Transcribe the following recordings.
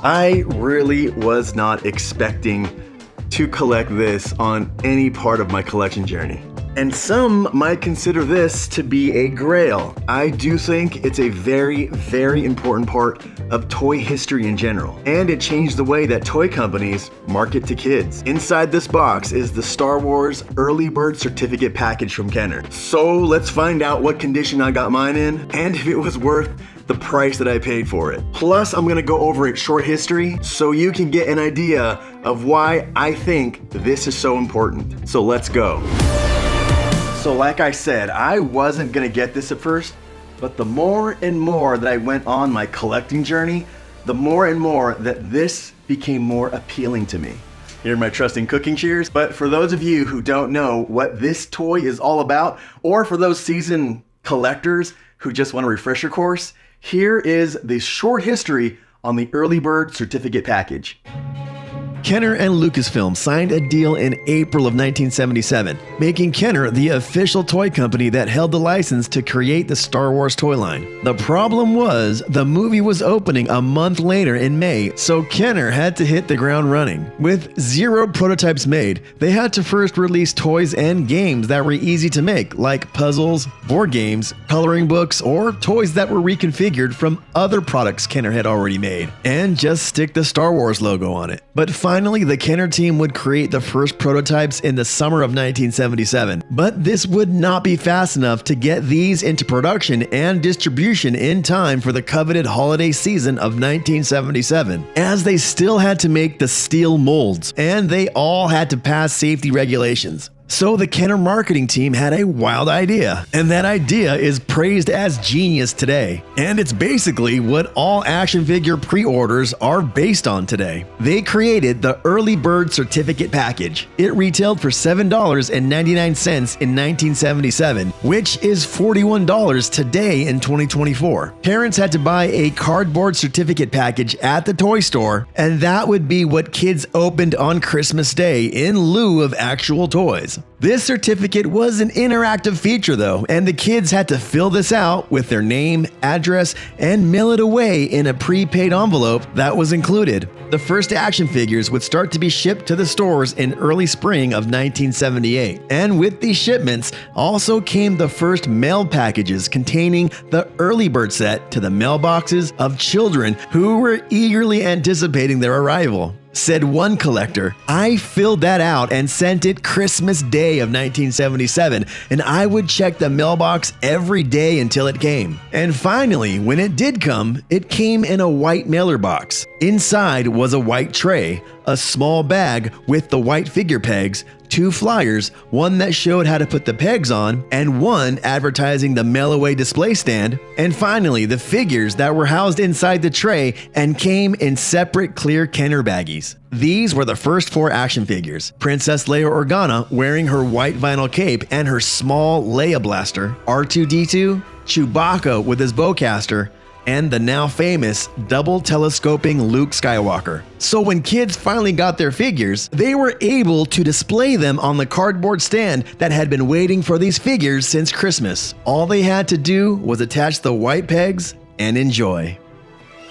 I really was not expecting to collect this on any part of my collection journey. And some might consider this to be a grail. I do think it's a very, very important part of toy history in general. And it changed the way that toy companies market to kids. Inside this box is the Star Wars Early Bird Certificate package from Kenner. So let's find out what condition I got mine in and if it was worth the price that I paid for it. Plus, I'm gonna go over its short history so you can get an idea of why I think this is so important. So let's go. So like I said, I wasn't gonna get this at first, but the more and more that I went on my collecting journey, the more and more that this became more appealing to me. Here are my trusting cooking shears. But for those of you who don't know what this toy is all about, or for those seasoned collectors who just want a refresher course, here is the short history on the Early Bird Certificate package. Kenner and Lucasfilm signed a deal in April of 1977, making Kenner the official toy company that held the license to create the Star Wars toy line. The problem was, the movie was opening a month later in May, so Kenner had to hit the ground running. With 0 prototypes made, they had to first release toys and games that were easy to make, like puzzles, board games, coloring books, or toys that were reconfigured from other products Kenner had already made, and just stick the Star Wars logo on it. But finally, the Kenner team would create the first prototypes in the summer of 1977. But this would not be fast enough to get these into production and distribution in time for the coveted holiday season of 1977, as they still had to make the steel molds, and they all had to pass safety regulations. So the Kenner marketing team had a wild idea, and that idea is praised as genius today. And it's basically what all action figure pre-orders are based on today. They created the Early Bird Certificate package. It retailed for $7.99 in 1977, which is $41 today in 2024. Parents had to buy a cardboard certificate package at the toy store, and that would be what kids opened on Christmas Day in lieu of actual toys. This certificate was an interactive feature though, and the kids had to fill this out with their name, address, and mail it away in a prepaid envelope that was included. The first action figures would start to be shipped to the stores in early spring of 1978. And with these shipments also came the first mail packages containing the Early Bird set to the mailboxes of children who were eagerly anticipating their arrival. Said one collector, "I filled that out and sent it Christmas Day of 1977, and I would check the mailbox every day until it came." And finally, when it did come, it came in a white mailer box. Inside was a white tray, a small bag with the white figure pegs, 2 flyers, one that showed how to put the pegs on, and one advertising the mail-away display stand, and finally the figures that were housed inside the tray and came in separate clear Kenner baggies. These were the first 4 action figures: Princess Leia Organa wearing her white vinyl cape and her small Leia blaster, R2-D2, Chewbacca with his bowcaster, and the now famous double telescoping Luke Skywalker. So when kids finally got their figures, they were able to display them on the cardboard stand that had been waiting for these figures since Christmas. All they had to do was attach the white pegs and enjoy.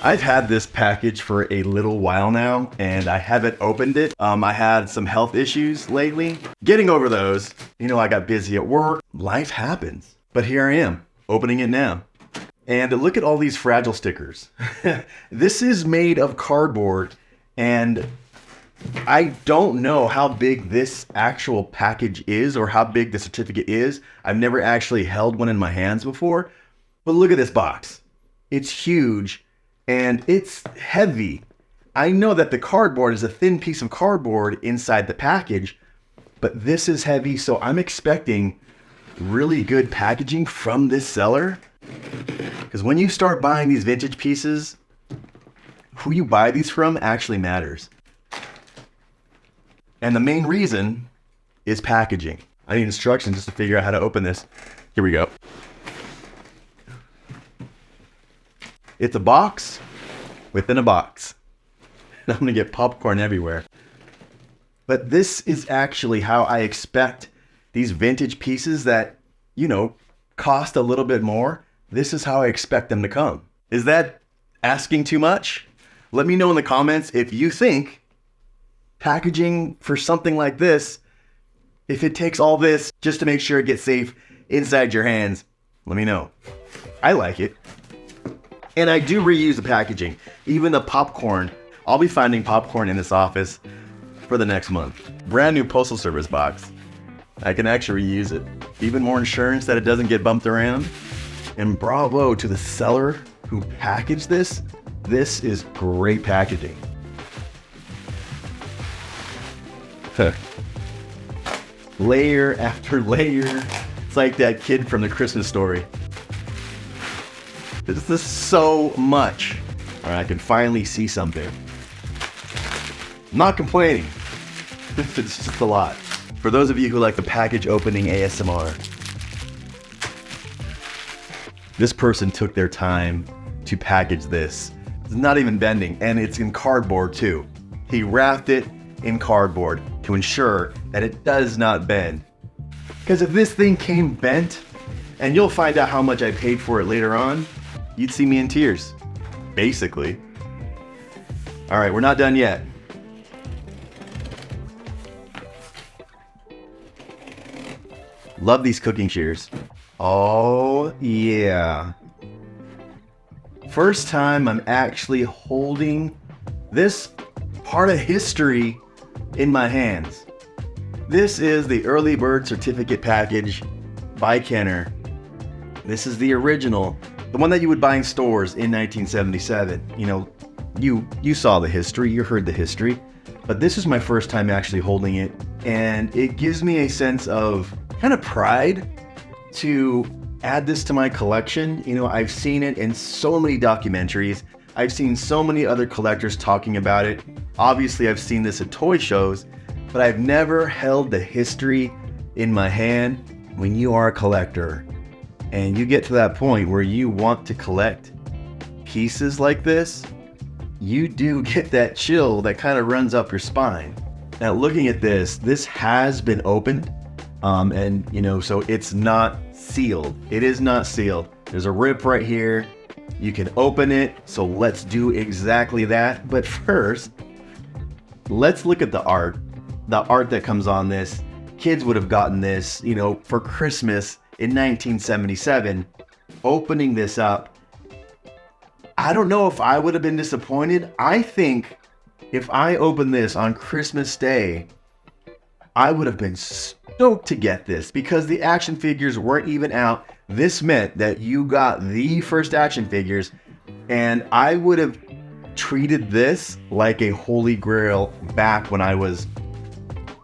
I've had this package for a little while now, and I haven't opened it. I had some health issues lately. Getting over those, I got busy at work. Life happens. But here I am, opening it now. And look at all these fragile stickers. This is made of cardboard, and I don't know how big this actual package is or how big the certificate is. I've never actually held one in my hands before, but look at this box. It's huge and it's heavy. I know that the cardboard is a thin piece of cardboard inside the package, but this is heavy, so I'm expecting really good packaging from this seller. Because when you start buying these vintage pieces, who you buy these from actually matters. And the main reason is packaging. I need instructions just to figure out how to open this. Here we go. It's a box within a box. I'm gonna get popcorn everywhere. But this is actually how I expect these vintage pieces that, cost a little bit more. This is how I expect them to come. Is that asking too much? Let me know in the comments if you think packaging for something like this, if it takes all this just to make sure it gets safe inside your hands. Let me know. I like it. And I do reuse the packaging. Even the popcorn. I'll be finding popcorn in this office for the next month. Brand new postal service box. I can actually reuse it. Even more insurance that it doesn't get bumped around. And bravo to the seller who packaged this. This is great packaging. Layer after layer. It's like that kid from the Christmas Story. This is so much. All right, I can finally see something. I'm not complaining. It's just a lot. For those of you who like the package opening ASMR, this person took their time to package this. It's not even bending, and it's in cardboard too. He wrapped it in cardboard to ensure that it does not bend. Because if this thing came bent, and you'll find out how much I paid for it later on, you'd see me in tears, basically. All right, we're not done yet. Love these cooking shears. Oh yeah. First time I'm actually holding this part of history in my hands. This is the early bird certificate package by Kenner. This is the original, the one that you would buy in stores in 1977. You know, you saw the history, you heard the history, but this is my first time actually holding it, and it gives me a sense of kind of pride to add this to my collection. You know, I've seen it in so many documentaries. I've seen so many other collectors talking about it. Obviously, I've seen this at toy shows, but I've never held the history in my hand. When you are a collector and you get to that point where you want to collect pieces like this, you do get that chill that kind of runs up your spine. Now, looking at this has been opened, and you know, so it's not sealed. It is not sealed. There's a rip right here. You can open it, so let's do exactly that. But first, let's look at the art that comes on this. Kids would have gotten this, you know, for Christmas in 1977. Opening this up, I don't know if I would have been disappointed. I think if I opened this on Christmas Day, I would have been stoked to get this because the action figures weren't even out. This meant that you got the first action figures, and I would have treated this like a holy grail back when I was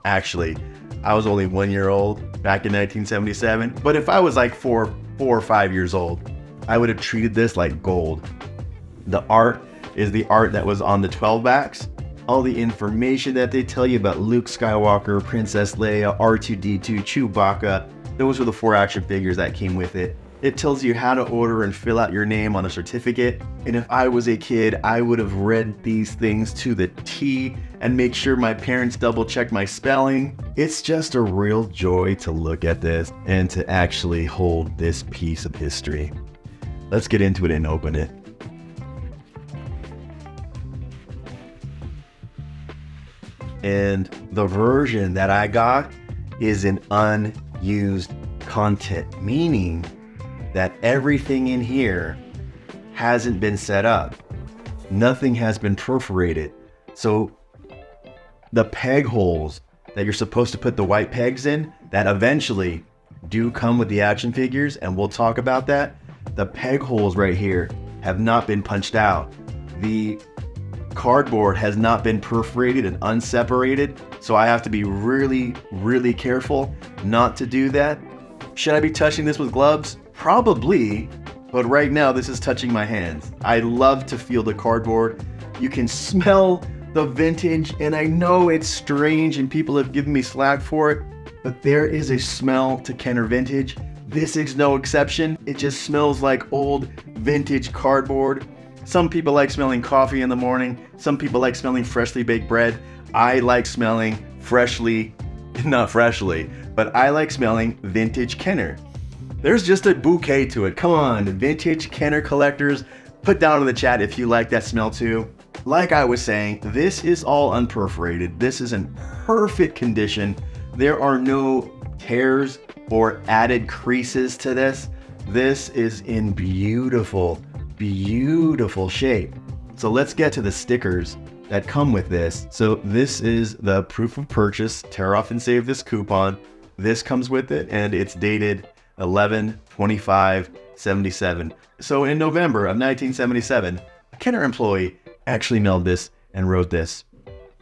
only 1 year old back in 1977. But if I was like four or 5 years old, I would have treated this like gold. The art is the art that was on the 12 backs. All the information that they tell you about Luke Skywalker, Princess Leia, R2-D2, Chewbacca, those were the 4 action figures that came with it. It tells you how to order and fill out your name on a certificate. And if I was a kid, I would have read these things to the T and make sure my parents double check my spelling. It's just a real joy to look at this and to actually hold this piece of history. Let's get into it and open it. And the version that I got is an unused content, meaning that everything in here hasn't been set up. Nothing has been perforated. So the peg holes that you're supposed to put the white pegs in, that eventually do come with the action figures, and we'll talk about that. The peg holes right here have not been punched out. The cardboard has not been perforated and unseparated, so I have to be really, really careful not to do that. Should I be touching this with gloves? Probably, but right now this is touching my hands. I love to feel the cardboard. You can smell the vintage, and I know it's strange and people have given me slack for it, but there is a smell to Kenner vintage. This is no exception. It just smells like old vintage cardboard. Some people like smelling coffee in the morning. Some people like smelling freshly baked bread. I like smelling not freshly, but I like smelling vintage Kenner. There's just a bouquet to it. Come on, vintage Kenner collectors, put down in the chat if you like that smell too. Like I was saying, this is all unperforated. This is in perfect condition. There are no tears or added creases to this. This is in beautiful, beautiful shape. So let's get to the stickers that come with this. So this is the proof of purchase. Tear off and save this coupon. This comes with it, and it's dated 11/25/77. So in November of 1977, a Kenner employee actually mailed this and wrote this.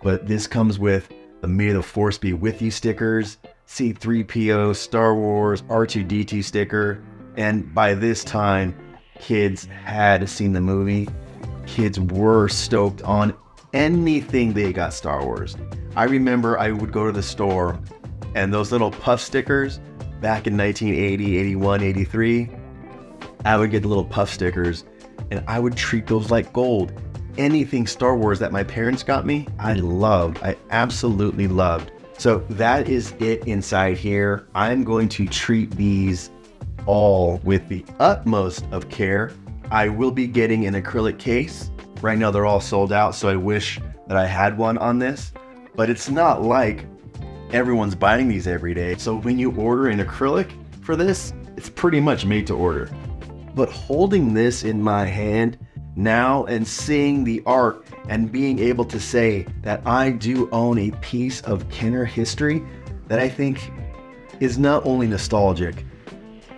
But this comes with the May the Force be with you stickers, C-3PO, Star Wars, R2-D2 sticker. And by this time, kids had seen the movie. Kids were stoked on anything they got Star Wars. I remember I would go to the store and those little puff stickers back in 1980, 81, 83, I would get the little puff stickers and I would treat those like gold. Anything Star Wars that my parents got me, I loved. I absolutely loved. So that is it inside here. I'm going to treat these all with the utmost of care. I will be getting an acrylic case. Right now they're all sold out, so I wish that I had one on this, but it's not like everyone's buying these every day. So when you order an acrylic for this, it's pretty much made to order. But holding this in my hand now and seeing the art and being able to say that I do own a piece of Kenner history that I think is not only nostalgic,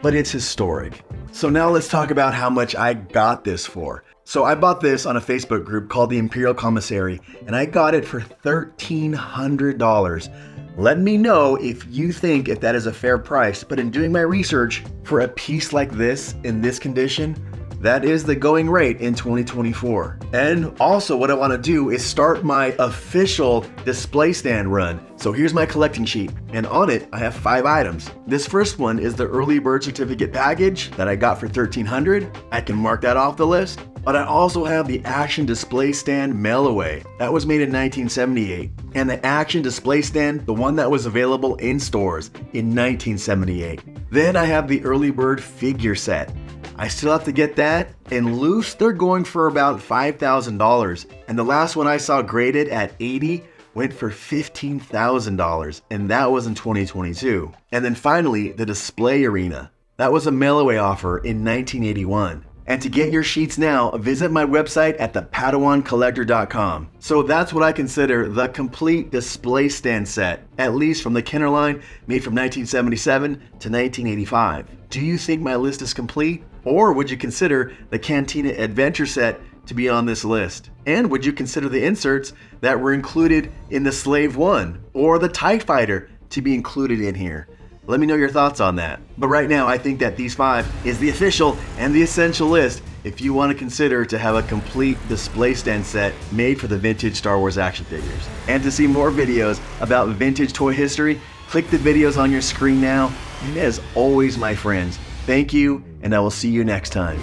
but it's historic. So now let's talk about how much I got this for. So I bought this on a Facebook group called the Imperial Commissary, and I got it for $1,300. Let me know if you think if that is a fair price, but in doing my research for a piece like this in this condition, that is the going rate in 2024. And also what I want to do is start my official display stand run. So here's my collecting sheet, and on it I have 5 items. This first one is the early bird certificate package that I got for $1,300. I can mark that off the list. But I also have the Action Display Stand Mail Away. That was made in 1978. And the Action Display Stand, the one that was available in stores in 1978. Then I have the Early Bird figure set. I still have to get that. In loose, they're going for about $5,000. And the last one I saw graded at 80 went for $15,000. And that was in 2022. And then finally, the Display Arena. That was a mail away offer in 1981. And to get your sheets now, visit my website at thepadawancollector.com. So that's what I consider the complete display stand set, at least from the Kenner line, made from 1977 to 1985. Do you think my list is complete? Or would you consider the Cantina Adventure set to be on this list? And would you consider the inserts that were included in the Slave 1 or the TIE Fighter to be included in here? Let me know your thoughts on that. But right now, I think that these 5 is the official and the essential list if you want to consider to have a complete display stand set made for the vintage Star Wars action figures. And to see more videos about vintage toy history, click the videos on your screen now. And as always, my friends, thank you, and I will see you next time.